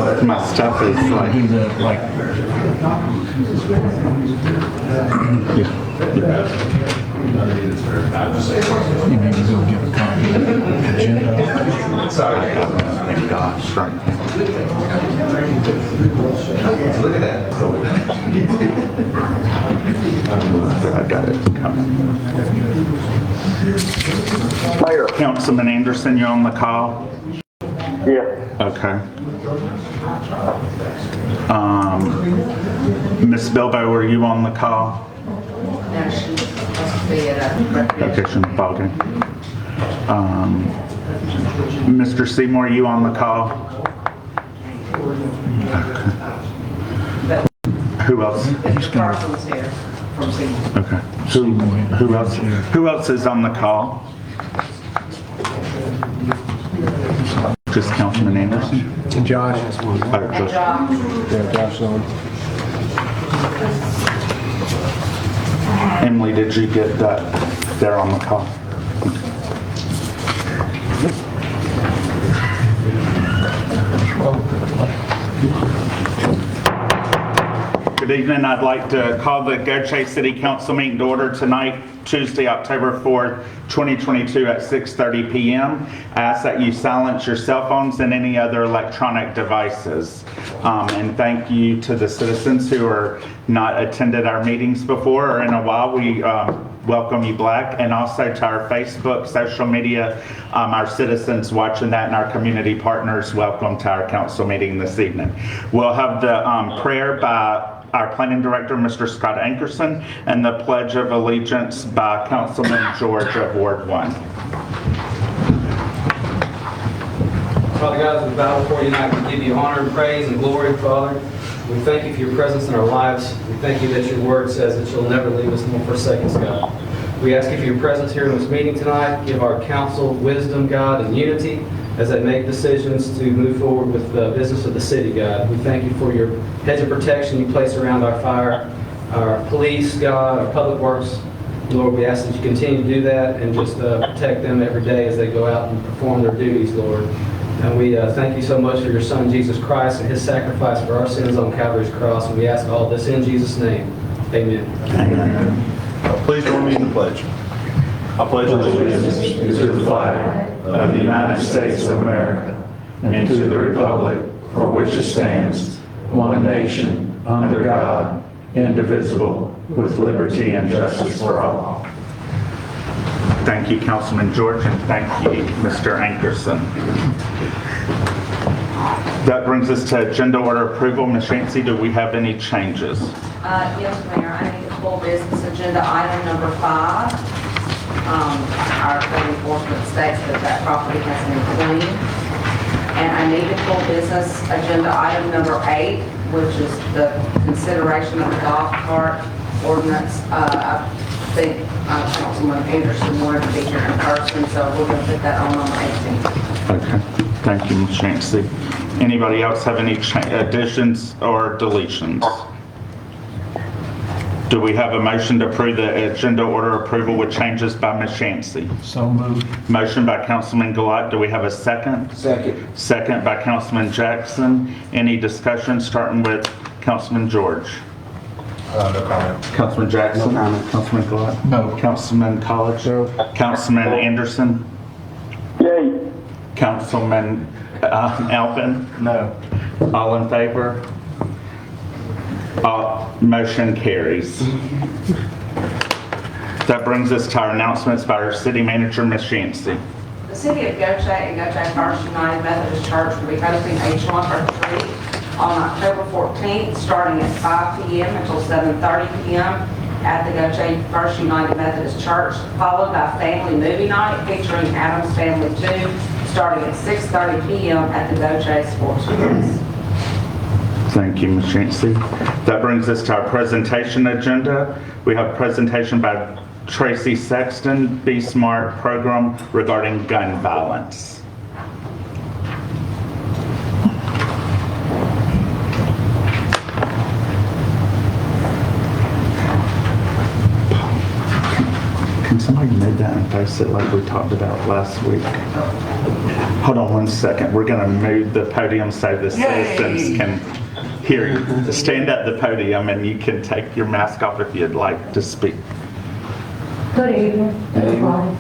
My stuff is like. Do the, like, you need to go get a copy of the agenda. Sorry. Gosh, right. Look at that. I got it. Mayor. Councilman Anderson, you on the call? Yeah. Okay. Miss Bilbo, were you on the call? No, she must be at a Okay, she's in the ball game. Mr. Seymour, you on the call? Who else? Mr. Carson's here from Seymour. Okay. Who else? Who else is on the call? Just Councilman Anderson? And Josh. And John. Yeah, Josh is on. Emily, did you get that? They're on the call. Good evening. I'd like to call the Gautier City Council meeting to order tonight, Tuesday, October 4th, 2022 at 6:30 p.m. I ask that you silence your cell phones and any other electronic devices. And thank you to the citizens who are not attended our meetings before or in a while. We welcome you back, and also to our Facebook, social media, our citizens watching that, and our community partners, welcome to our council meeting this evening. We'll have the prayer by our planning director, Mr. Scott Ankerson, and the Pledge of Allegiance by Councilman George of Ward 1. Father God, as we bow before you tonight, we give you honor and praise and glory, Father. We thank you for your presence in our lives. We thank you that your word says that you'll never leave us nor forsake us, God. We ask you for your presence here in this meeting tonight. Give our council wisdom, God, and unity as they make decisions to move forward with the business of the city, God. We thank you for your hedge of protection you place around our fire, our police, God, our public works. Lord, we ask that you continue to do that and just protect them every day as they go out and perform their duties, Lord. And we thank you so much for your Son, Jesus Christ, and his sacrifice for our sins on Calvary's cross. And we ask all this in Jesus' name. Amen. Amen. Please join me in the pledge. I pledge allegiance to the flag of the United States of America and to the republic for which it stands, one nation, under God, indivisible, with liberty and justice for all. Thank you, Councilman George, and thank you, Mr. Ankerson. That brings us to agenda order approval. Ms. Yancey, do we have any changes? Yes, Mayor, I need to pull business agenda item number 5. Our code enforcement states that property has been cleaned. And I need to pull business agenda item number 8, which is the consideration of the golf cart ordinance. I think Councilman Anderson wanted to be here in person, so we're going to put that on the 18th. Okay, thank you, Ms. Yancey. Anybody else have any additions or deletions? Do we have a motion to approve the agenda order approval with changes by Ms. Yancey? So moved. Motion by Councilman Gilat. Do we have a second? Second. Second by Councilman Jackson. Any discussion, starting with Councilman George? No comment. Councilman Jackson? No comment. Councilman Gilat? No. Councilman College? No. Councilman Anderson? Yay. Councilman Alpin? No. All in favor? Motion carries. That brings us to our announcements by our city manager, Ms. Yancey. The city of Gautier and Gautier First United Methodist Church will be hosting a trunk or treat on October 14th, starting at 5 p.m. until 7:30 p.m. at the Gautier First United Methodist Church, followed by family movie night featuring Addams Family 2, starting at 6:30 p.m. at the Gautier Sports Complex. Thank you, Ms. Yancey. That brings us to our presentation agenda. We have a presentation by Tracey Sexton, Be Smart program regarding gun violence. Can somebody move that and face it like we talked about last week. Hold on one second. We're gonna move the podium so the citizens can hear you. Stand at the podium and you can take your mask off if you'd like to speak. Good evening, everybody.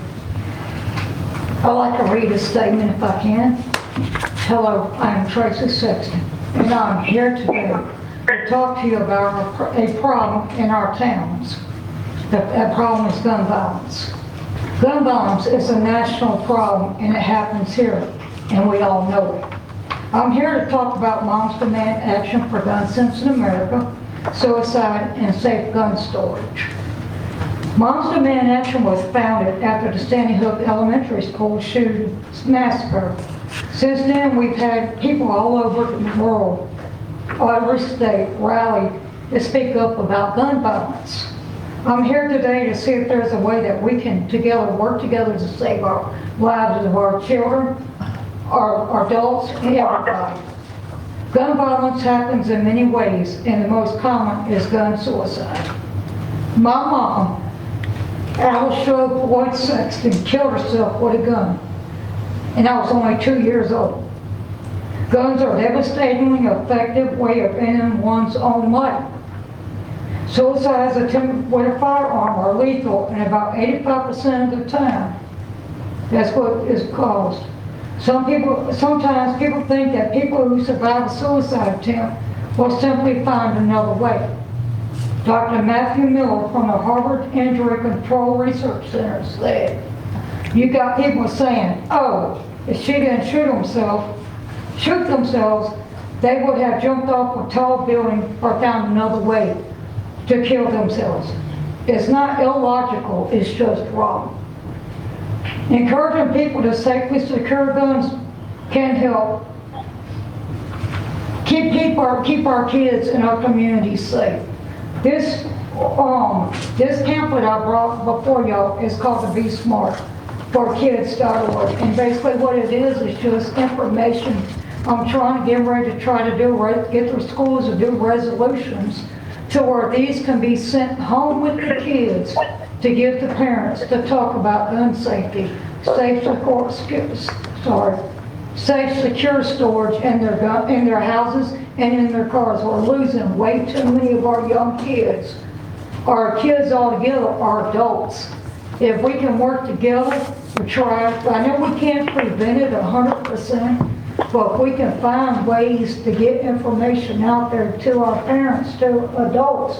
I'd like to read a statement if I can. Hello, I am Tracey Sexton, and I'm here today to talk to you about a problem in our towns. That problem is gun violence. Gun violence is a national problem, and it happens here, and we all know it. I'm here to talk about Moms Demand Action for Gun Sense in America, suicide, and safe gun storage. Moms Demand Action was founded after the Sandy Hook Elementary School shooting massacre. Since then, we've had people all over the world, every state, rally to speak up about gun violence. I'm here today to see if there's a way that we can work together to save our lives of our children, our adults, and everybody. Gun violence happens in many ways, and the most common is gun suicide. My mom, Alice Boyd Sexton, killed herself with a gun, and I was only 2 years old. Guns are a devastatingly effective way of ending one's own life. Suicides attempted with a firearm are lethal, and about 85% of the time, that's what is caused. Sometimes people think that people who survive a suicide attempt will simply find another way. Dr. Matthew Miller from the Harvard Injury Control Research Center said, you got people saying, oh, if she didn't shoot themselves, they would have jumped off a tall building or found another way to kill themselves. It's not illogical, it's just wrong. Encouraging people to safely secure guns can help keep our kids and our communities safe. This pamphlet I brought before y'all is called the Be Smart for Kids.org, and basically what it is just information. I'm trying to get ready to get the schools to do resolutions to where these can be sent home with the kids to give the parents to talk about gun safety, safe, secure storage in their houses and in their cars. We're losing way too many of our young kids. Our kids altogether are adults. If we can work together, we try. I know we can't prevent it 100%, but if we can find ways to get information out there to our parents, to adults,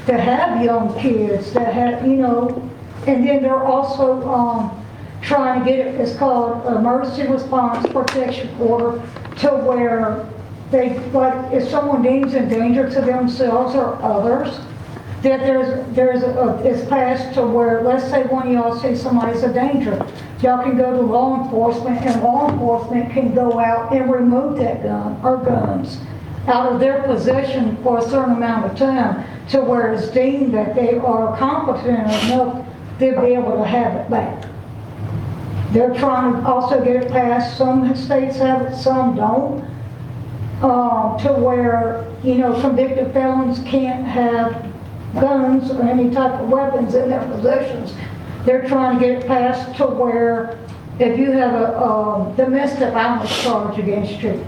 that have young kids, that have, and then they're also trying to get it, it's called Emergency Response Protection Order, to where they, like, if someone deems in danger to themselves or others, that it's passed to where, let's say one of y'all see somebody's a danger, y'all can go to law enforcement, and law enforcement can go out and remove that gun or guns out of their possession for a certain amount of time, to where it's deemed that they are competent enough to be able to have it back. They're trying to also get it passed. Some states have it, some don't, to where, convicted felons can't have guns or any type of weapons in their possessions. They're trying to get it passed to where if you have a domestic violence charge against you,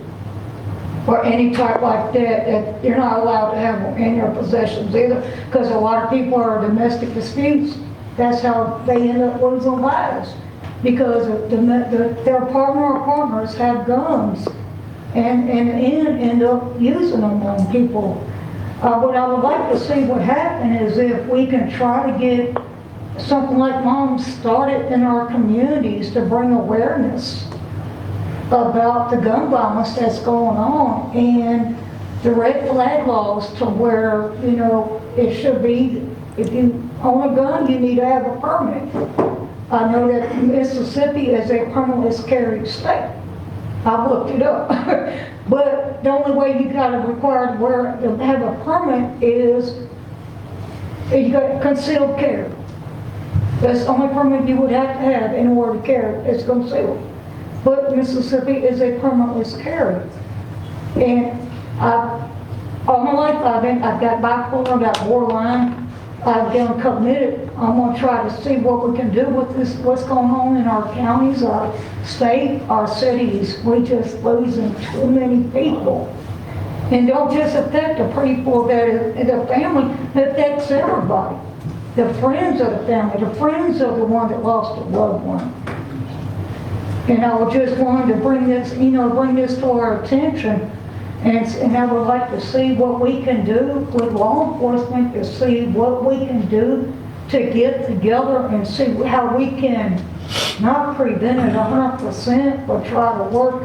or any type like that you're not allowed to have in your possessions either, because a lot of people are domestic disputes. That's how they end up losing lives, because their partner or partners have guns and end up using them on people. What I would like to see what happen is if we can try to get something like Moms started in our communities to bring awareness about the gun violence that's going on, and the red flag laws, to where, it should be, if you own a gun, you need to have a permit. I know that Mississippi is a permitless carry state. I've looked it up. But the only way you got to require to have a permit is you got concealed carry. That's the only permit you would have to have in order to carry. It's concealed. But Mississippi is a permitless carry. And all my life I've got bipolar, I've got borderline, I've been committed. I'm gonna try to see what we can do with this, what's going on in our counties, our state, our cities. We just losing too many people. And don't just affect the people that, the family, it affects everybody. The friends of the family, the friends of the one that lost a loved one. And I just wanted to bring this, bring this to our attention. And I would like to see what we can do with law enforcement, to see what we can do to get together and see how we can not prevent it 100%, but try to work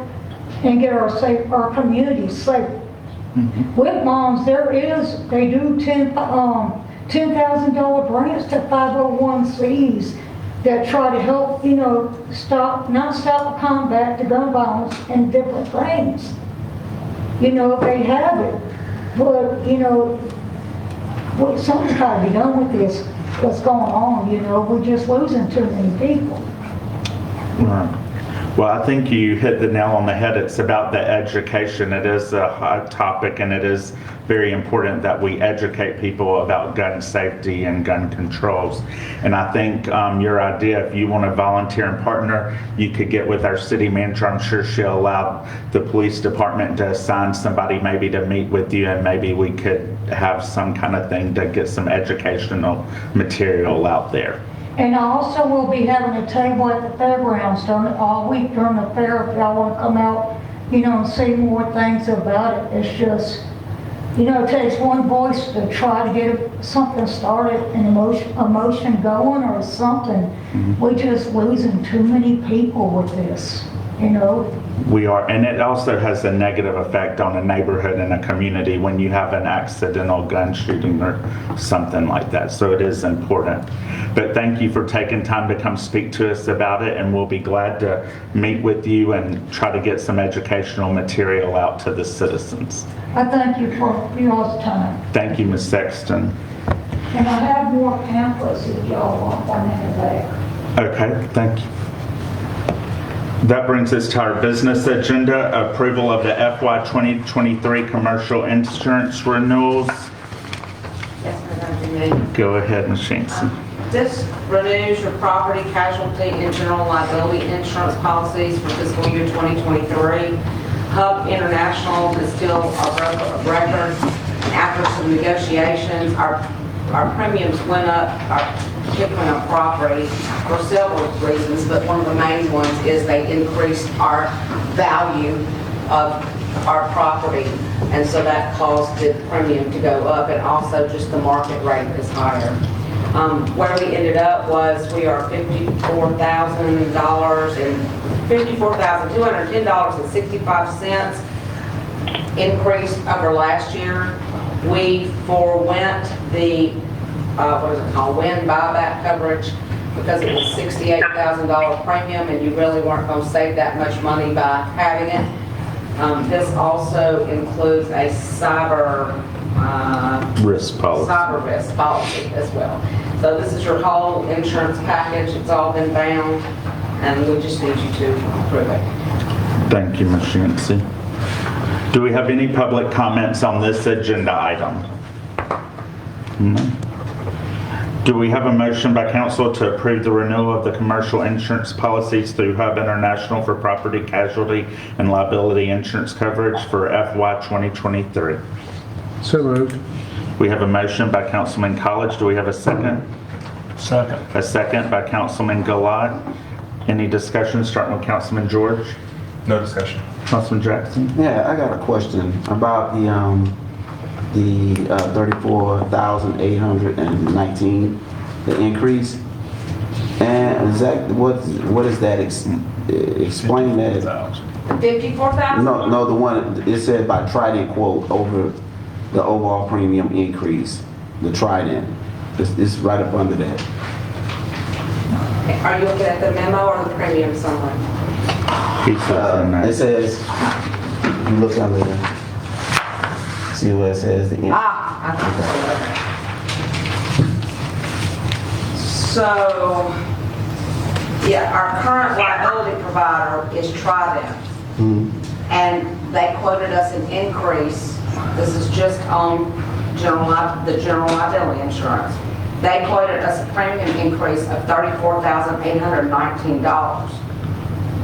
and get our community safe. With moms, they do $10,000 grants to 501Cs that try to help, not stop, combat the gun violence and different things. They have it, but, something's got to be done with this, what's going on, we're just losing too many people. Right. Well, I think you hit the nail on the head. It's about the education. It is a hot topic, and it is very important that we educate people about gun safety and gun controls. And I think your idea, if you want to volunteer and partner, you could get with our city manager. I'm sure she'll allow the police department to assign somebody maybe to meet with you, and maybe we could have some kind of thing to get some educational material out there. And I also will be having a table at the fairgrounds all week during the fair if y'all want to come out, and see more things about it. It's just, it takes one voice to try to get something started, an emotion going or something. We're just losing too many people with this, We are, and it also has a negative effect on a neighborhood and a community when you have an accidental gun shooting or something like that. So it is important. But thank you for taking time to come speak to us about it, and we'll be glad to meet with you and try to get some educational material out to the citizens. I thank you for y'all's time. Thank you, Ms. Sexton. And I have more pamphlets if y'all want one in the back. Okay, thank you. That brings us to our business agenda, approval of the FY 2023 commercial insurance renewals. Yes, Madam. Go ahead, Ms. Shanson. This renews your property, casualty, and general liability insurance policies for fiscal year 2023. Hub International is still our broker of record. After some negotiations, our premiums went up, particularly on property, for several reasons, but one of the main ones is they increased our value of our property, and so that caused the premium to go up, and also just the market rate is higher. Where we ended up was we are $54,210.65 increase over last year. We forwent the wind buyback coverage because it was $68,000 premium, and you really weren't going to save that much money by having it. This also includes a cyber Risk policy. cyber risk policy as well. So this is your whole insurance package. It's all been bound, and we just need you to approve it. Thank you, Ms. Shanson. Do we have any public comments on this agenda item? No. Do we have a motion by council to approve the renewal of the commercial insurance policies through Hub International for property, casualty, and liability insurance coverage for FY 2023? So moved. We have a motion by Councilman College. Do we have a second? Second. A second by Councilman Gilat. Any discussion, starting with Councilman George? No discussion. Councilman Jackson? Yeah, I got a question about the 34,819, the increase. And is that, what is that? Explain that. 54,000? No, the one, it said by Trident quote over the overall premium increase, the Trident. It's right up under that. Are you looking at the memo or the premium summary? He says in there. It says, you look under there, see what it says, the I think so. So, yeah, our current liability provider is Trident. And they quoted us an increase. This is just on the general liability insurance. They quoted us a premium increase of $34,819.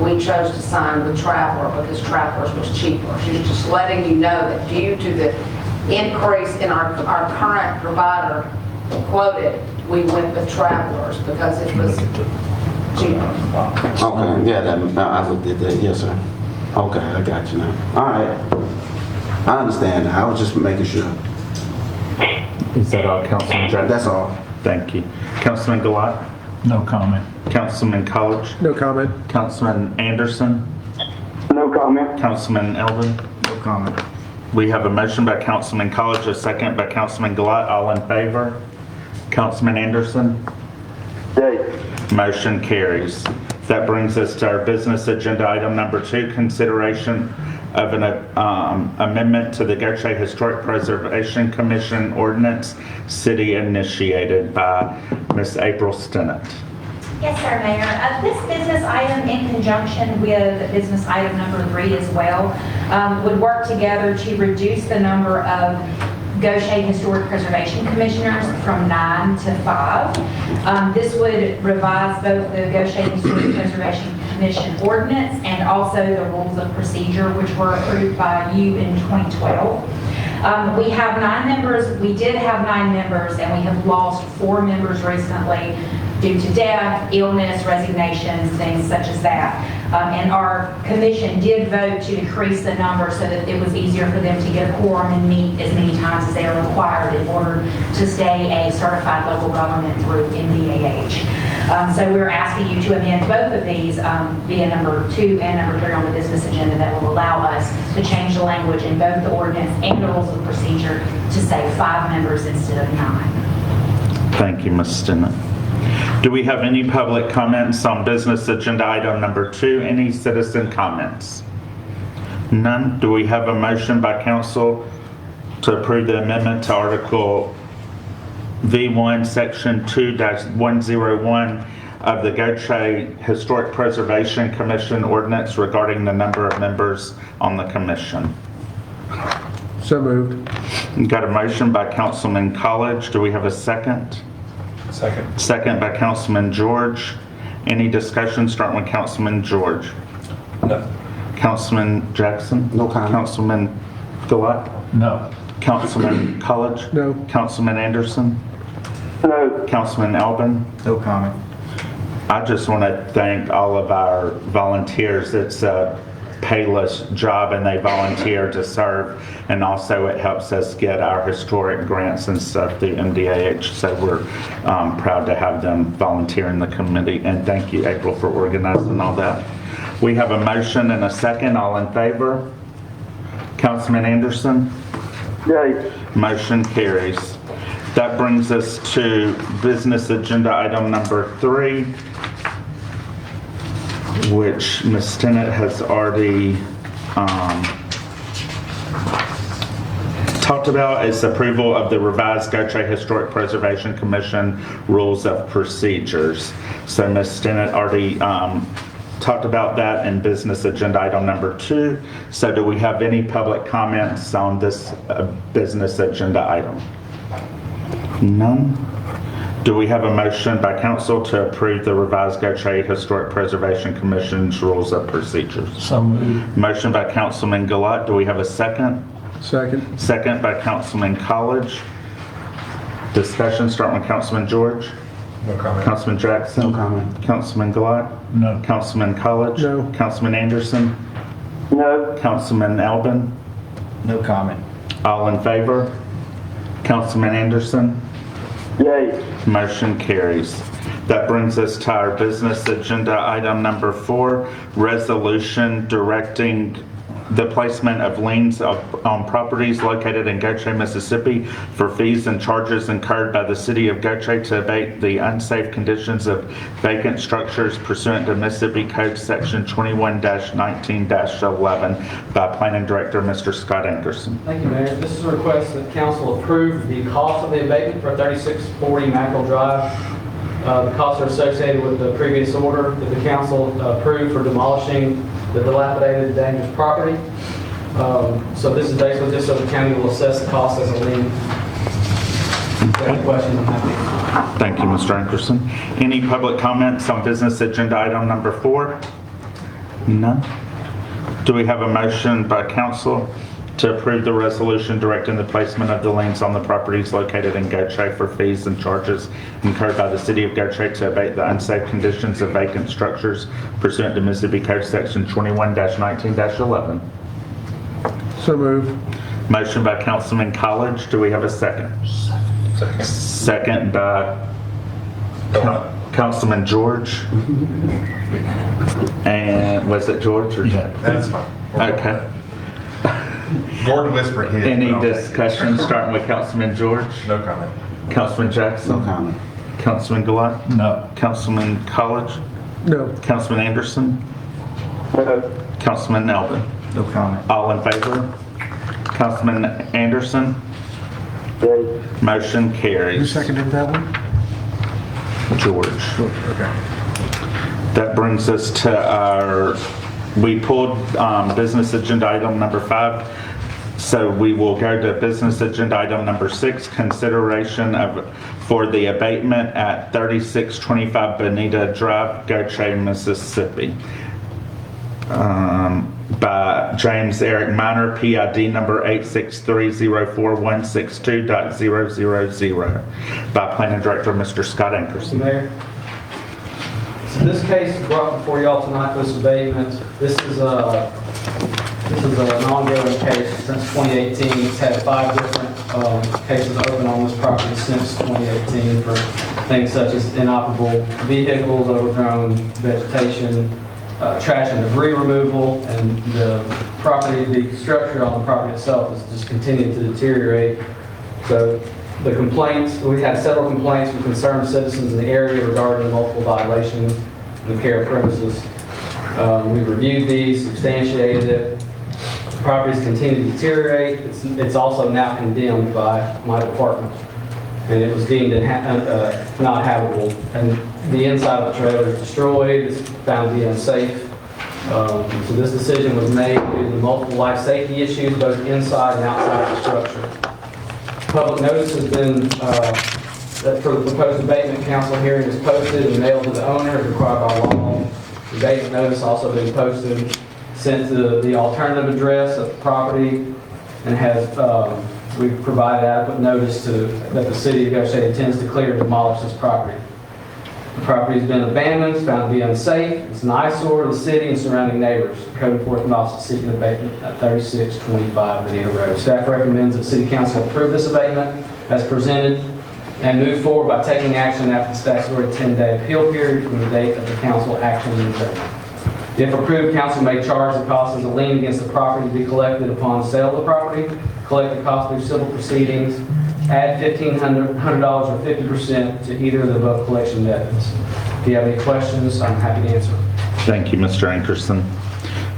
We chose to sign with Traveler because Travelers was cheaper. She's just letting you know that due to the increase in our current provider quoted, we went with Travelers because it was cheaper. Okay, yeah, I looked at that, yes, sir. Okay, I got you now. All right. I understand now. I was just making sure. Is that all, Councilman Jackson? That's all. Thank you. Councilman Gilat? No comment. Councilman College? No comment. Councilman Anderson? No comment. Councilman Elvin? No comment. We have a motion by Councilman College, a second by Councilman Gilat. All in favor? Councilman Anderson? Yay. Motion carries. That brings us to our business agenda item number 2, consideration of an amendment to the Gautier Historic Preservation Commission ordinance, city initiated by Ms. April Stinnett. Yes, sir, Mayor. This business item, in conjunction with business item number 3 as well, would work together to reduce the number of Gautier Historic Preservation Commissioners from 9 to 5. This would revise both the Gautier Historic Preservation Commission ordinance and also the rules of procedure, which were approved by you in 2012. We have 9 members. We did have 9 members, and we have lost 4 members recently due to death, illness, resignations, things such as that. And our commission did vote to decrease the number so that it was easier for them to get a quorum and meet as many times as they are required in order to stay a certified local government through NDAH. So we're asking you to amend both of these via number 2 and number 3 on the business agenda that will allow us to change the language in both the ordinance and the rules of procedure to say 5 members instead of 9. Thank you, Ms. Stinnett. Do we have any public comments on business agenda item number 2? Any citizen comments? None. Do we have a motion by council to approve the amendment to Article V1, Section 2-101 of the Gautier Historic Preservation Commission ordinance regarding the number of members on the commission? So moved. Got a motion by Councilman College. Do we have a second? Second. Second by Councilman George. Any discussion starting with Councilman George? No. Councilman Jackson? No comment. Councilman Gilat? No. Councilman College? No. Councilman Anderson? No. Councilman Albin? No comment. I just want to thank all of our volunteers. It's a payless job and they volunteer to serve, and also it helps us get our historic grants and stuff through MDAH, so we're proud to have them volunteer in the committee, and thank you, April, for organizing all that. We have a motion and a second. All in favor? Councilman Anderson? Yay. Motion carries. That brings us to business agenda item number 3, which Ms. Stinnett has already talked about. Is approval of the revised Gautier Historic Preservation Commission rules of procedures. So Ms. Stinnett already talked about that in business agenda item number 2. So do we have any public comments on this business agenda item? None. Do we have a motion by council to approve the revised Gautier Historic Preservation Commission's rules of procedures? So moved. Motion by Councilman Gilat. Do we have a second? Second. Second by Councilman College. Discussion starting with Councilman George. No comment. Councilman Jackson. No comment. Councilman Gilat. No. Councilman College. No. Councilman Anderson. No. Councilman Albin. No comment. All in favor? Councilman Anderson. Yay. Motion carries. That brings us to our business agenda item number 4, resolution directing the placement of liens on properties located in Gautier, Mississippi for fees and charges incurred by the city of Gautier to abate the unsafe conditions of vacant structures pursuant to Mississippi Code Section 21-19-11 by Planning Director Mr. Scott Ankerson. Thank you, Mayor. This is a request that council approve the cost of the abatement for 3640 Mackerel Drive. The costs are associated with the previous order that the council approved for demolishing the dilapidated dangerous property. So this is basically just so the county will assess the cost as a lien. If you have any questions, I'm happy to answer. Thank you, Mr. Ankerson. Any public comments on business agenda item number 4? None. Do we have a motion by council to approve the resolution directing the placement of the liens on the properties located in Gautier for fees and charges incurred by the city of Gautier to abate the unsafe conditions of vacant structures pursuant to Mississippi Code Section 21-19-11? So move. Motion by Councilman College. Do we have a second? Second by Councilman George. And was it George or? Yeah. That's fine. Okay. Gordon whispered his. Any discussion starting with Councilman George? No comment. Councilman Jackson? No comment. Councilman Gilat? No. Councilman College? No. Councilman Anderson? No. Councilman Nelson? No comment. All in favor? Councilman Anderson? Yay. Motion Who carries. seconded that one? George. Okay. That brings us to we pulled business agenda item number 5. So we will go to business agenda item number 6, consideration for the abatement at 3625 Bonita Drive, Gautier, Mississippi. By James Eric Minor, PID number 863041620.000. By Planning Director, Mr. Scott Ankerson. Mayor. So this case is brought before y'all tonight, this abatement. This is an ongoing case since 2018. It's had 5 different cases open on this property since 2018 for things such as inoperable vehicles, overgrown vegetation, trash and debris removal, and the structure on the property itself has just continued to deteriorate. So the complaints, we had several complaints from concerned citizens in the area regarding multiple violations in the care of premises. We reviewed these, substantiated it. The properties continue to deteriorate. It's also now condemned by my department, and it was deemed not habitable. And the inside of the trailer is destroyed. It's found to be unsafe. So this decision was made due to multiple life safety issues, both inside and outside the structure. Public notice has been, for the proposed abatement, council hearing is posted and mailed to the owner as required by law. The abatement notice also been posted, sent to the alternative address of the property, and has, we've provided adequate notice that the city of Gautier intends to clear and demolish this property. The property has been abandoned, it's found to be unsafe. It's an eyesore to the city and surrounding neighbors. Code enforcement officer seeking abatement at 3625 Bonita Road. Staff recommends that City Council approve this abatement as presented and move forward by taking action after the statutory 10-day appeal period from the date of the council action in the abatement. If approved, council may charge the cost of the lien against the property to be collected upon sale of the property, collect the cost through civil proceedings, add $1,500 or 50% to either of the above collection methods. If you have any questions, I'm happy to answer. Thank you, Mr. Ankerson.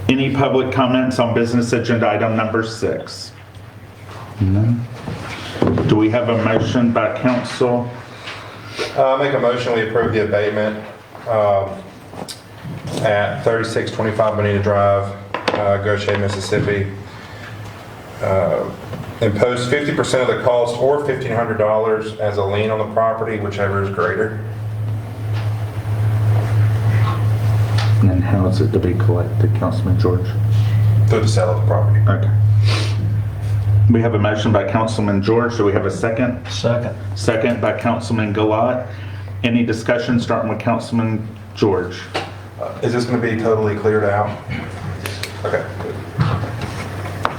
Any public comments on business agenda item number 6? No. Do we have a motion by council? Make a motion, we approve the abatement at 3625 Bonita Drive, Gautier, Mississippi. Impose 50% of the cost or $1,500 as a lien on the property, whichever is greater. And how is it to be collected, Councilman George? Through the sale of the property. Okay. We have a motion by Councilman George. Do we have a second? Second. Second by Councilman Gilat. Any discussion starting with Councilman George? Is this going to be totally cleared out? Okay, good.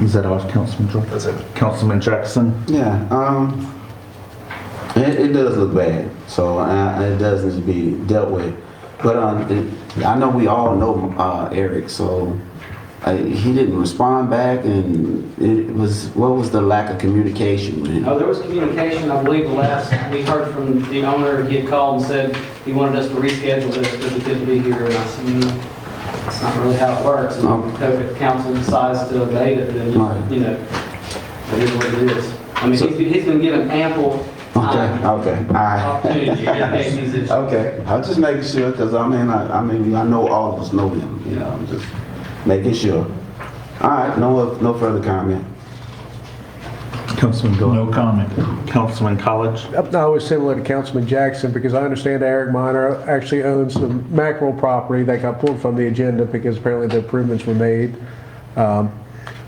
Is that all, Councilman George? That's it. Councilman Jackson? Yeah, it does look bad, so it does need to be dealt with. But I know we all know Eric, so he didn't respond back, and what was the lack of communication with him? Oh, there was communication. I believe the last we heard from the owner, he had called and said he wanted us to reschedule this because he couldn't be here. And I said, that's not really how it works. And if the council decides to abate it, then, you know, it is what it is. I mean, he's been given ample time. Okay, all right. Opportunity to indicate these issues. Okay, I was just making sure, because I know all of us know him, you know, I'm just making sure. All right, no further comment. Councilman No Gillette. comment. Councilman College. I was similar to Councilman Jackson because I understand Eric Minor actually owns some mackerel property that got pulled from the agenda because apparently the improvements were made.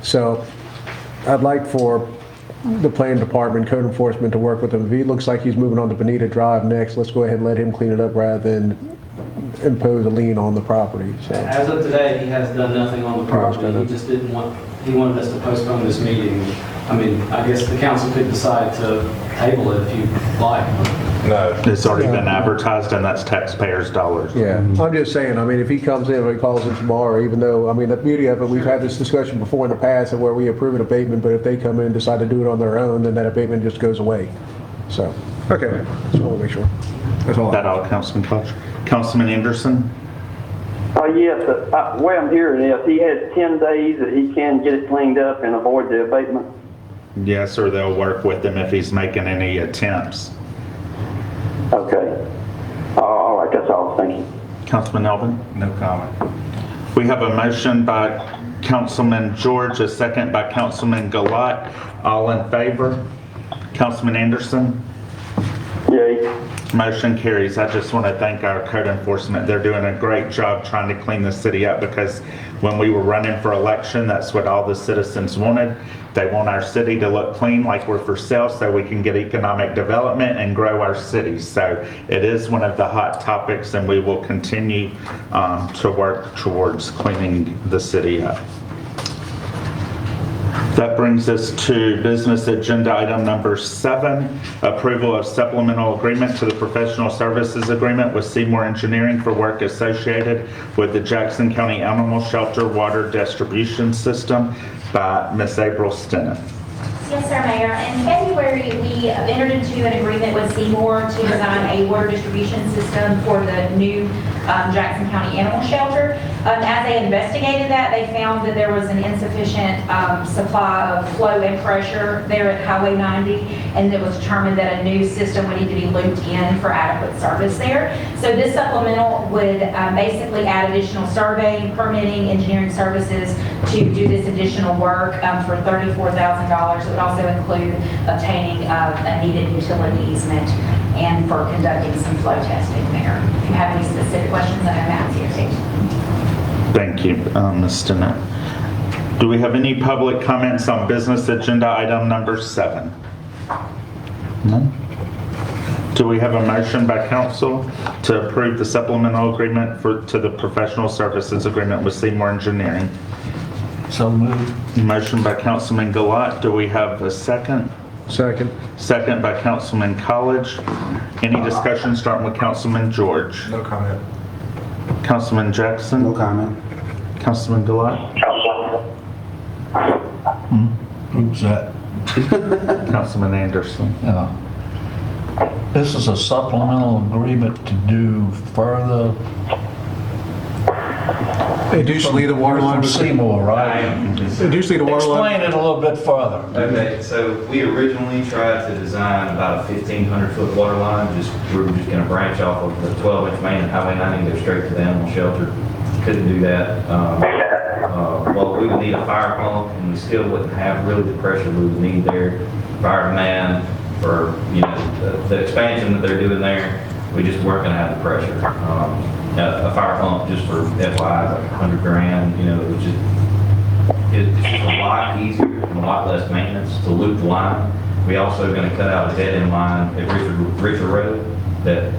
So I'd like for the planning department, code enforcement to work with him. If he looks like he's moving on to Bonita Drive next, let's go ahead and let him clean it up rather than impose a lien on the property. So As of today, he has done nothing on the property. He just didn't want, he wanted us to postpone this meeting. I mean, I guess the council could decide to table it if you'd like. No. It's already been advertised and that's taxpayers' dollars. yeah, I'm just saying, I mean, if he comes in and he calls in tomorrow, even though, I mean, the beauty of it, we've had this discussion before in the past of where we approve an abatement, but if they come in and decide to do it on their own, then that abatement just goes away. So, okay, just want to make sure. That's all. That all, Councilman College? Councilman Anderson? Yes, the way I'm hearing is he has 10 days that he can get it cleaned up and avoid the abatement. Yes, or they'll work with him if he's making any attempts. Okay. All right, that's all. Thank you. Councilman Elvin? No comment. We have a motion by Councilman George, a second by Councilman Gilat. All in favor? Councilman Anderson? Yay. Motion carries. I just want to thank our code enforcement. They're doing a great job trying to clean the city up because when we were running for election, that's what all the citizens wanted. They want our city to look clean like we're for sale so we can get economic development and grow our city. So it is one of the hot topics and we will continue to work towards cleaning the city up. That brings us to business agenda item number 7, approval of supplemental agreement to the professional services agreement with Seymour Engineering for work associated with the Jackson County Animal Shelter Water Distribution System by Ms. April Stennett. Yes, sir, Mayor. In February, we entered into an agreement with Seymour to design a water distribution system for the new Jackson County Animal Shelter. As they investigated that, they found that there was an insufficient supply of flow and pressure there at Highway 90, and it was determined that a new system would need to be looped in for adequate service there. So this supplemental would basically add additional surveying, permitting, engineering services to do this additional work for $34,000. It would also include obtaining a needed utility easement and for conducting some flow testing there. If you have any specific questions, I know Matt's here too. Thank you, Ms. Stennett. Do we have any public comments on business agenda item number 7? None? Do we have a motion by council to approve the supplemental agreement to the professional services agreement with Seymour Engineering? So moved. Motion by Councilman Gilat. Do we have a second? Second. Second by Councilman College. Any discussion starting with Councilman George? No comment. Councilman Jackson? No comment. Councilman Gilat? Who's that? Councilman Anderson? This is a supplemental agreement to do further Additionally, the water line from was, Seymour, right? additionally, the water line. Explain it a little bit further. Okay, so we originally tried to design about a 1,500-foot water line. We were just going to branch off of the 12-inch main at Highway 90 and go straight to the animal shelter. Couldn't do that. Well, we would need a fire pump, and we still wouldn't have really the pressure we would need there. Fire demand for the expansion that they're doing there, we just weren't going to have the pressure. A fire pump just for FYI is like $100 grand. It's just a lot easier and a lot less maintenance to loop the line. We also going to cut out a dead end line at Richard Road that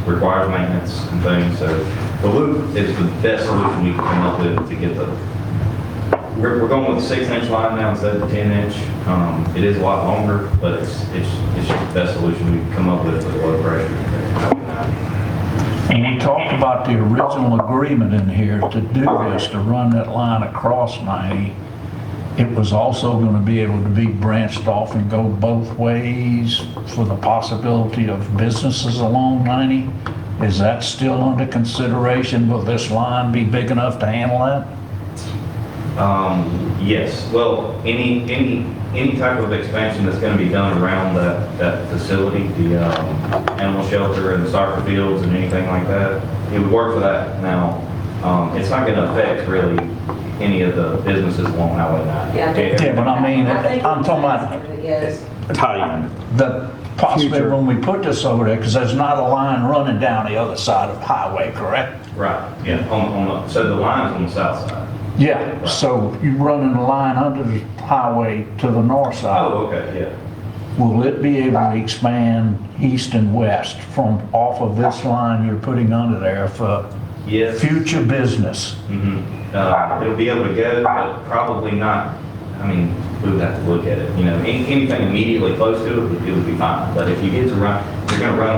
requires maintenance and things. So the loop is the best solution we can come up with to get the. We're going with a 6-inch line now instead of the 10-inch. It is a lot longer, but it's just the best solution we can come up with low pressure. And we talked about the original agreement in here to do this, to run that line across 90. It was also going to be able to be branched off and go both ways for the possibility of businesses along 90. Is that still under consideration? Will this line be big enough to handle that? Yes. Well, any type of expansion that's going to be done around that facility, the animal shelter and the soccer fields and anything like that, it would work for that. Now, it's not going to affect really any of the businesses along Highway 90. Yeah, but I mean, I'm talking about Yes. Tie-in. the possibility when we put this over there, because there's not a line running down the other side of the highway, correct? Right, yeah, so the line's on the south side. Yeah, so you're running a line under the highway to the north side. Oh, okay, yeah. Will it be able to expand east and west from off of this line you're putting under there for Yes. future business? It'll be able to go, but probably not, I mean, we would have to look at it, you know, anything immediately close to it would be fine. But if you get to run, you're gonna run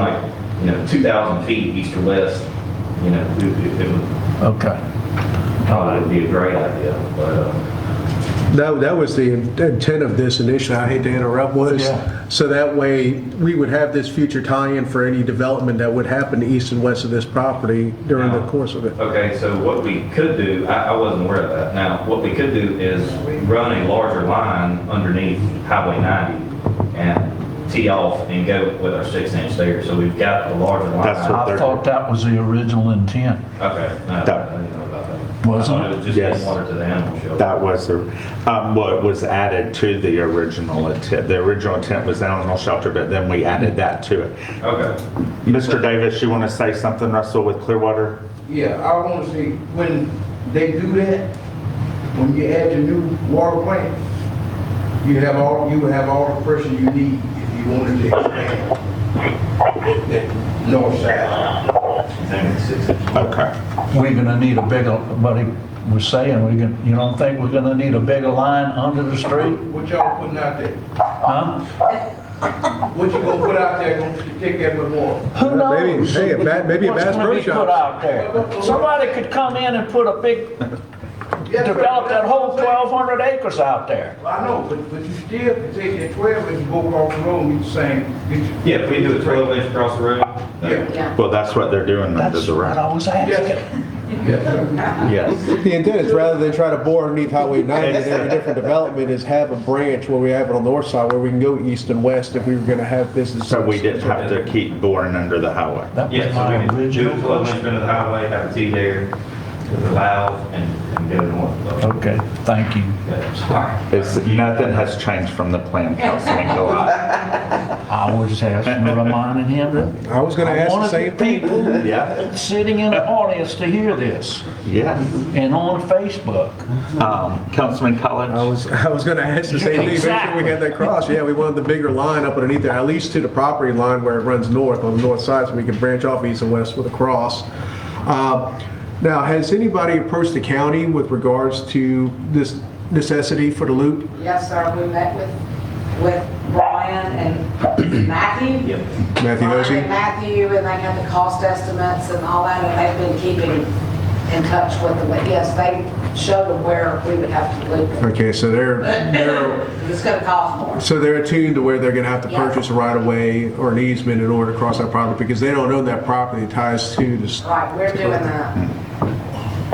like, 2,000 feet east or west, it would Okay. probably be a great idea, but, That was the intent of this initially, I hate to interrupt, was Yeah. so that way we would have this future tie-in for any development that would happen east and west of this property during the course of it. okay, so what we could do, I wasn't aware of that. Now, what we could do is run a larger line underneath Highway 90 and tee off and go with our 6-inch there. So we've got the larger line. That's what I thought that was the original intent, Okay, no, I didn't know about that. wasn't I thought it? it was just Yes. getting water to the animal shelter. That was, what was added to the original intent. The original intent was animal shelter, but then we added that to it. Okay. Mr. Davis, you want to say something, Russell, with Clearwater? Yeah, I want to say, when they do that, when you add your new water plant, you have all the pressure you need if you wanted to expand that north side. Okay. We're gonna need a bigger, but he was saying, you don't think we're gonna need a bigger line under the street? What y'all putting out there? Huh? What you gonna put out there, gonna take that with water? Who knows? Maybe a What's Bass gonna Pro be Shop. put out there? Somebody could come in and put a big, develop that whole 1,200 acres out there. I know, but you still can take that 12 and go across the road and get the same. Yeah, if we do a 12-inch across the road. Yeah. Yeah. Well, that's what they're doing under That's the what road. I was asking. Yes. The intent is rather than try to bore underneath Highway 90 in every different development is have a branch where we have it on the north side where we can go east and west if we were going to have businesses. So we didn't have to keep boring under the highway. That was Yeah, so my we can do original the 12-inch question. into the highway, have a T there with a valve and go north. Okay, thank you. Nothing has changed from the plan, Councilman Gilat. I was asking, reminding him that. I was going to ask the wanted same thing. people Yeah, sitting in the audience to hear this yeah. and on Facebook. Councilman College? I was going to ask the same thing, make sure we had that cross. Yeah, we wanted the bigger line up underneath there, at least to the property line where it runs north, on the north side, so we can branch off east and west with a cross. Now, has anybody approached the county with regards to this necessity for the loop? Yes, sir, we met with Brian and Matthew. Yep. Matthew Brian Hosey? and Matthew, and they had the cost estimates and all that, and they've been keeping in touch with them. But yes, they showed them where we would have to loop it. Okay, so they're It's gonna cost more. so they're attuned to where they're going to have to Yeah. purchase a right of way or an easement in order to cross that property because they don't own that property. It ties to the. Right, we're doing that.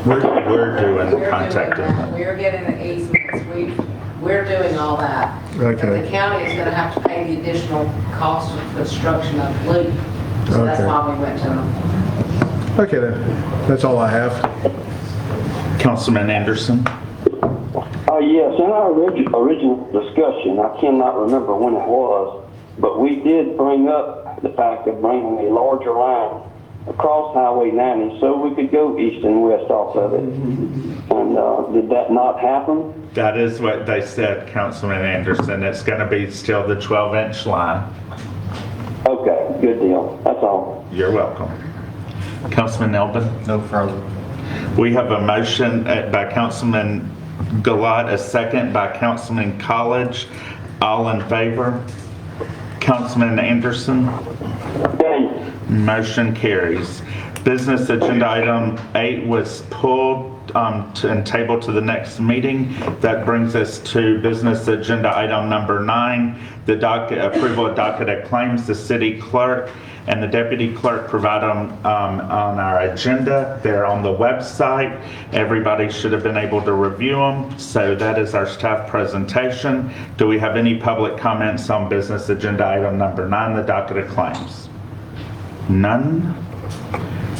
We're doing We're doing contacting that. them. We're getting the easements. We're doing all that. Okay. The county is gonna have to pay the additional cost of construction of the loop. So that's Okay. why we went to them. Okay, then. That's all I have. Councilman Anderson? Yes, in our original discussion, I cannot remember when it was, but we did bring up the fact of bringing a larger line across Highway 90 so we could go east and west off of it. And did that not happen? That is what they said, Councilman Anderson. It's going to be still the 12-inch line. Okay, good deal. That's all. You're welcome. Councilman Eldon? No further. We have a motion by Councilman Gilat, a second by Councilman College. All in favor? Councilman Anderson? Thanks. Motion carries. Business agenda item 8 was pulled and tabled to the next meeting. That brings us to business agenda item number 9, the approval of docket of claims. The city clerk and the deputy clerk provide them on our agenda. They're on the website. Everybody should have been able to review them. So that is our staff presentation. Do we have any public comments on business agenda item number 9, the docket of claims? None?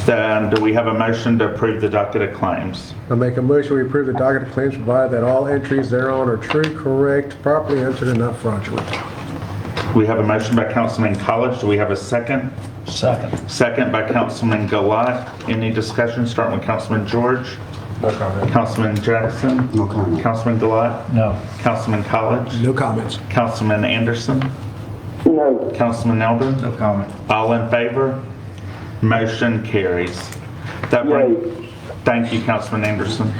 Then do we have a motion to approve the docket of claims? I make a motion, we approve the docket of claims, provided that all entries thereon are true, correct, properly entered, and not fraudulent. We have a motion by Councilman College. Do we have a second? Second. Second by Councilman Gilat. Any discussion? Starting with Councilman George. No comment. Councilman Jackson. No comment. Councilman Gilat. No. Councilman College. No comments. Councilman Anderson. No. Councilman Elder. No comment. All in favor? Motion carries. Thank you, Councilman Anderson.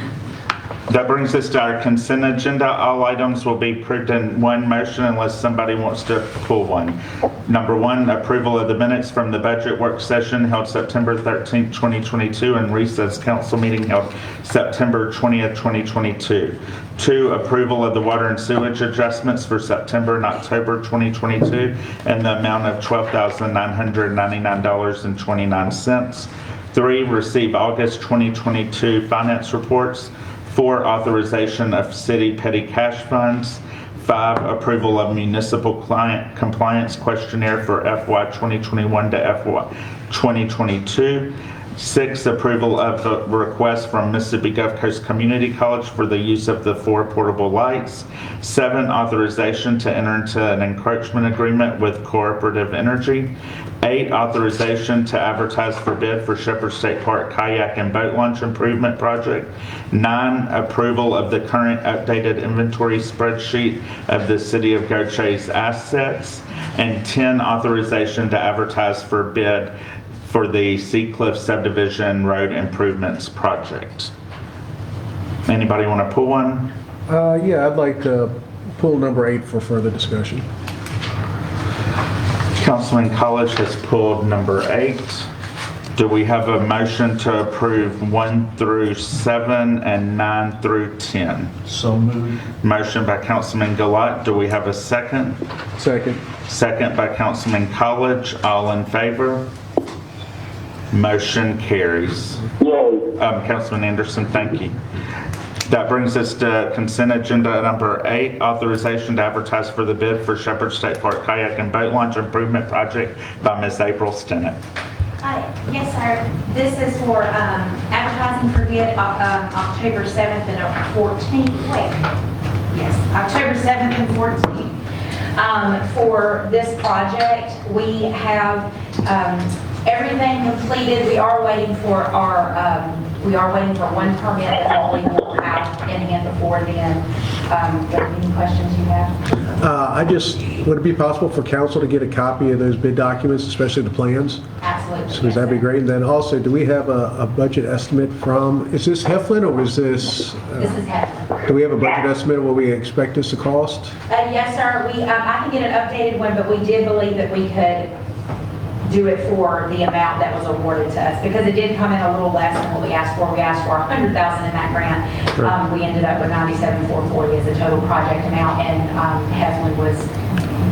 That brings us to our consent agenda. All items will be approved in one motion unless somebody wants to pull one. Number one, approval of the minutes from the budget work session held September 13th, 2022, and recess council meeting held September 20th, 2022. Two, approval of the water and sewage adjustments for September and October 2022 in the amount of $12,999.29. Three, receive August 2022 finance reports. 4, authorization of city petty cash funds. 5, approval of municipal client compliance questionnaire for FY 2021 to FY 2022. 6, approval of the request from Mississippi Gulf Coast Community College for the use of the 4 portable lights. 7, authorization to enter into an encroachment agreement with Cooperative Energy. 8, authorization to advertise for bid for Shepherd State Park Kayak and Boat Launch Improvement Project. 9, approval of the current updated inventory spreadsheet of the City of Gautier's assets. And 10, authorization to advertise for bid for the Seacliff Subdivision Road Improvements Project. Anybody want to pull one? Yeah, I'd like to pull number 8 for further discussion. Councilman College has pulled number 8. Do we have a motion to approve 1 through 7 and 9 through 10? So moved. Motion by Councilman Gilat. Do we have a second? Second. Second by Councilman College. All in favor? Motion carries. Yay. Councilman Anderson, thank you. That brings us to consent agenda number 8, authorization to advertise for the bid for Shepherd State Park Kayak and Boat Launch Improvement Project by Ms. April Stinnett. Yes, sir. This is for advertising for bid October 7th and 14th. Yes, October 7th and 14th. For this project, we have everything completed. We are waiting for one permit that we will have in hand before then. Any questions you have? Would it be possible for council to get a copy of those bid documents, especially the plans? Absolutely. So that'd be great. And then also, do we have a budget estimate from, is this Heflin or is this? This is Heflin. Do we have a budget estimate of what we expect this to cost? Yes, sir. I can get an updated one, but we did believe that we could do it for the amount that was awarded to us, because it did come in a little less than what we asked for. We asked for $100,000 in that grant. Sure. We ended up with $97,440 as a total project amount, and Heflin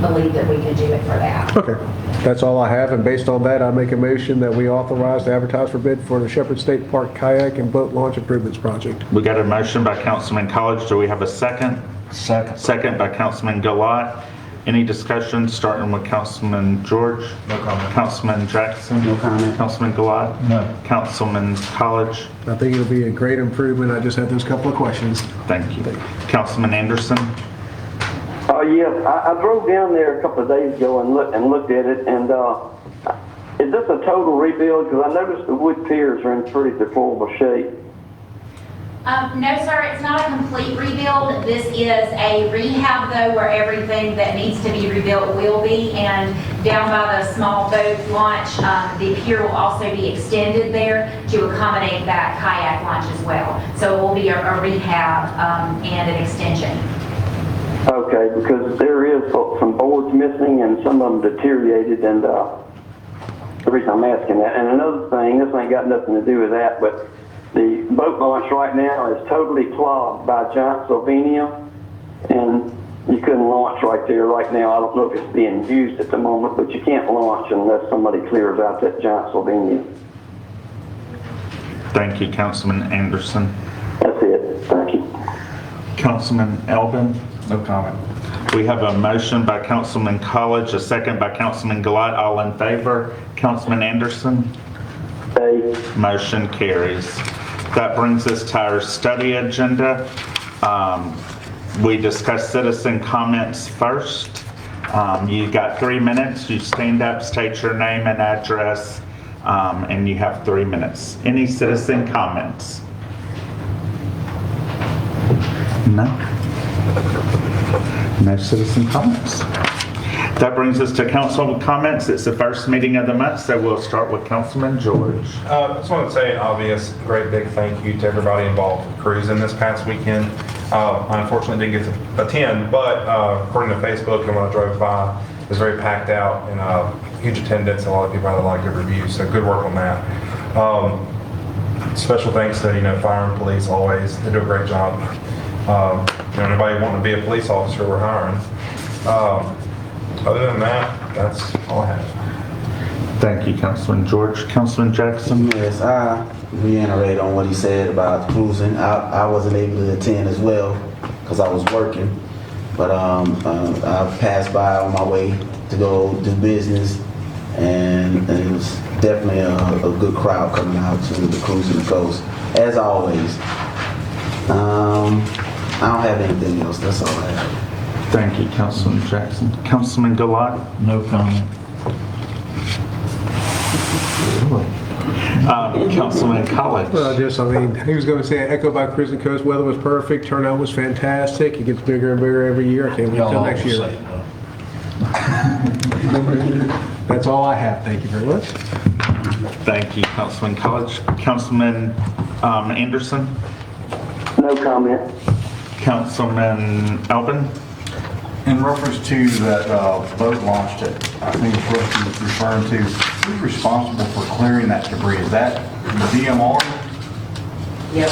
believed that we could do it for that. Okay, that's all I have. And based on that, I make a motion that we authorize to advertise for bid for the Shepherd State Park Kayak and Boat Launch Improvements Project. We got a motion by Councilman College. Do we have a second? Second. Second by Councilman Gilat. Any discussion, starting with Councilman George? No comment. Councilman Jackson? No comment. Councilman Gilat? No. Councilman College? I think it'll be a great improvement. I just had those couple of questions. Thank you. Councilman Anderson? Yes, I drove down there a couple of days ago and looked at it, and is this a total rebuild? Because I noticed the wood piers are in pretty deplorable shape. No, sir, it's not a complete rebuild. This is a rehab, though, where everything that needs to be rebuilt will be. And down by the small boat launch, the pier will also be extended there to accommodate that kayak launch as well. So it will be a rehab and an extension. Okay, because there is some boards missing and some of them deteriorated, and the reason I'm asking that. And another thing, this ain't got nothing to do with that, but the boat launch right now is totally clogged by giant Sylvania, and you couldn't launch right there right now. I don't know if it's being used at the moment, but you can't launch unless somebody clears out that giant Sylvania. Thank you, Councilman Anderson. That's it. Thank you. Councilman Elvin? No comment. We have a motion by Councilman College, a second by Councilman Gilat. All in favor? Councilman Anderson? Nay. Motion carries. That brings us to our study agenda. We discussed citizen comments first. You got 3 minutes. You stand up, state your name and address, and you have 3 minutes. Any citizen comments? No? No citizen comments. That brings us to council comments. It's the first meeting of the month, so we'll start with Councilman George. Just want to say an obvious, great big thank you to everybody involved with cruising this past weekend. I unfortunately didn't get to attend, but according to Facebook and when I drove by, it was very packed out and huge attendance. A lot of people had a lot of good reviews, so good work on that. Special thanks to fire and police always. They do a great job. Anybody wanting to be a police officer, we're hiring. Other than that, that's all I have. Thank you, Councilman George. Councilman Jackson? Yes, I reiterate on what he said about cruising. I wasn't able to attend as well because I was working, but I passed by on my way to go do business, and it was definitely a good crowd coming out to the cruising the coast, as always. I don't have anything else. That's all I have. Thank you, Councilman Jackson. Councilman Gilat? No comment. Councilman College? Well, he was going to say, echo by cruising coast, weather was perfect, turnout was fantastic, it gets bigger and bigger every year, I can't wait Y'all till next always year. say no. That's all I have, thank you very much. Thank you, Councilman College. Councilman Anderson? No comment. Councilman Albin? In reference to that boat launch that I think Rusty was referring to, who's responsible for clearing that debris? Is that the DMR? Yes.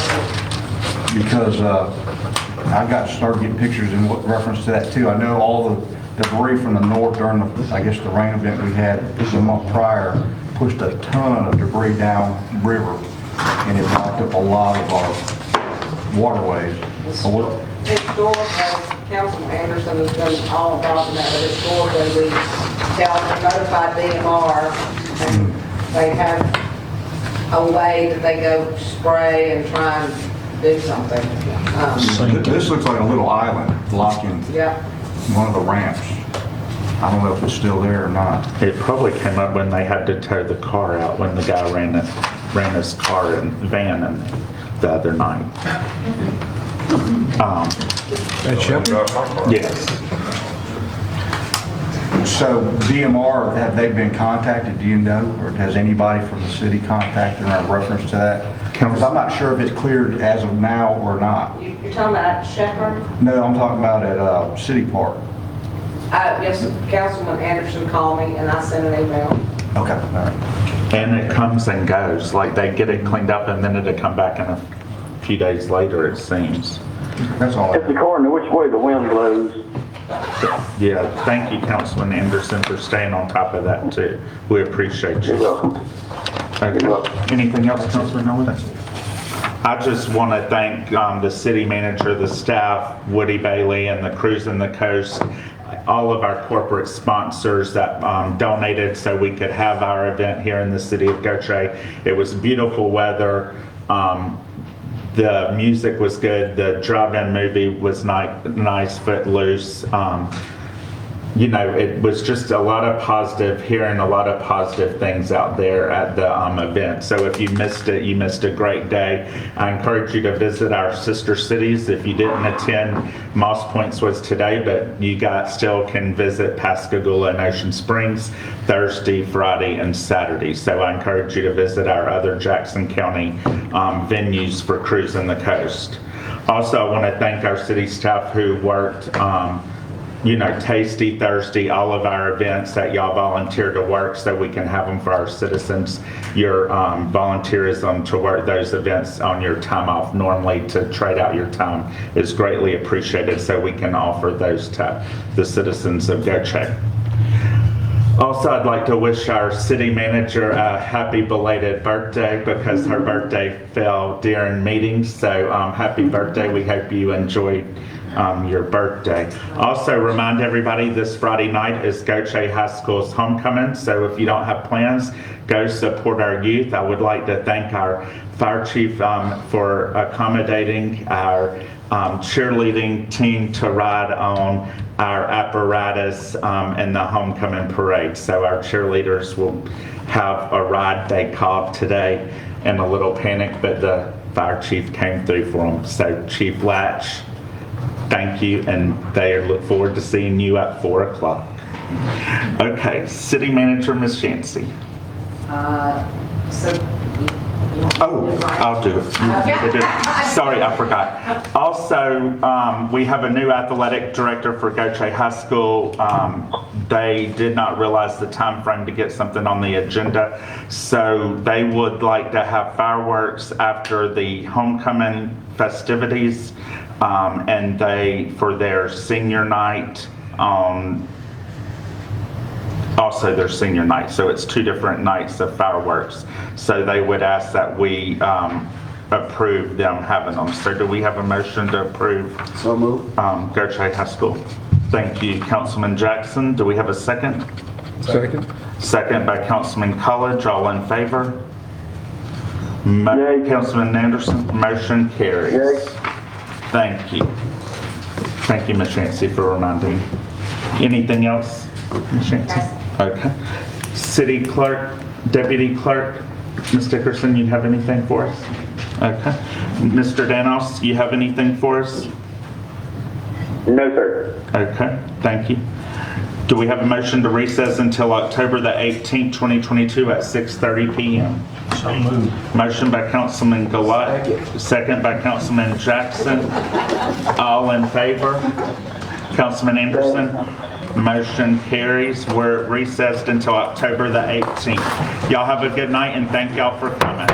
Because I got started getting pictures in reference to that too. I know all the debris from the north during the, I guess, the rain event we had the month prior pushed a ton of debris down river, and it blocked up a lot of our waterways. So Historically, Councilman Anderson has been all involved in that, but historically, we notified DMR, and they have a way that they go spray and try and do something. this looks like a little island blocking Yeah. one of the ramps. I don't know if it's still there or not. It probably came up when they had to tow the car out, when the guy ran his car and van in the other night. At Shepherd? Yes. So DMR, have they been contacted, do you know? Or has anybody from the city contacted in reference to that? Because I'm not sure if it's cleared as of now or not. You're talking about Shepherd? No, I'm talking about at City Park. Yes, Councilman Anderson called me and I sent an email. Okay, all right. And it comes and goes, like they get it cleaned up and then it'll come back in a few days later, it seems. That's all I It's according to which way the wind blows. Yeah, thank you, Councilman Anderson, for staying on top of that too. We appreciate you. You're welcome. Okay. Anything else, Councilman Nolan? I just want to thank the city manager, the staff, Woody Bailey, and the Cruising the Coast, all of our corporate sponsors that donated so we could have our event here in the city of Gautier. It was beautiful weather. The music was good. The drive-in movie was nice, footloose. It was just a lot of positive, hearing a lot of positive things out there at the event. So if you missed it, you missed a great day. I encourage you to visit our sister cities. If you didn't attend, Moss Points was today, but you guys still can visit Pascagoula and Ocean Springs Thursday, Friday, and Saturday. So I encourage you to visit our other Jackson County venues for Cruising the Coast. Also, I want to thank our city staff who worked Tasty Thursday, all of our events that y'all volunteer to work so we can have them for our citizens. Your volunteerism to work those events on your time off normally to trade out your time is greatly appreciated so we can offer those to the citizens of Gautier. Also, I'd like to wish our city manager a happy belated birthday because her birthday fell during meetings. So happy birthday. We hope you enjoyed your birthday. Also remind everybody this Friday night is Gautier High School's homecoming, so if you don't have plans, go support our youth. I would like to thank our fire chief for accommodating our cheerleading team to ride on our apparatus in the homecoming parade. So our cheerleaders will have a ride they called today in a little panic, but the fire chief came through for them. So Chief Latch, thank you, and they look forward to seeing you at 4 o'clock. Okay, City Manager, Ms. Yancey. So, Oh, I'll do it. Sorry, I forgot. Also, we have a new athletic director for Gautier High School. They did not realize the time frame to get something on the agenda, so they would like to have fireworks after the homecoming festivities, and for their senior night also their senior night, so it's 2 different nights of fireworks. So they would ask that we approve them having them. So do we have a motion to approve? So moved. Gautier High School? Thank you, Councilman Jackson. Do we have a second? Second. Second by Councilman College. All in favor? Councilman Anderson? Motion carries. Thank you. Thank you, Ms. Yancey, for reminding me. Anything else, Ms. Yancey? Okay. City Clerk, Deputy Clerk, Ms. Dickerson, you have anything for us? Okay. Mr. Danos, you have anything for us? No, sir. Okay, thank you. Do we have a motion to recess until October the 18th, 2022 at 6:30 p.m.? So moved. Motion by Councilman Gilat, second by Councilman Jackson. All in favor? Councilman Anderson? Motion carries. We're recessed until October the 18th. Y'all have a good night and thank y'all for coming.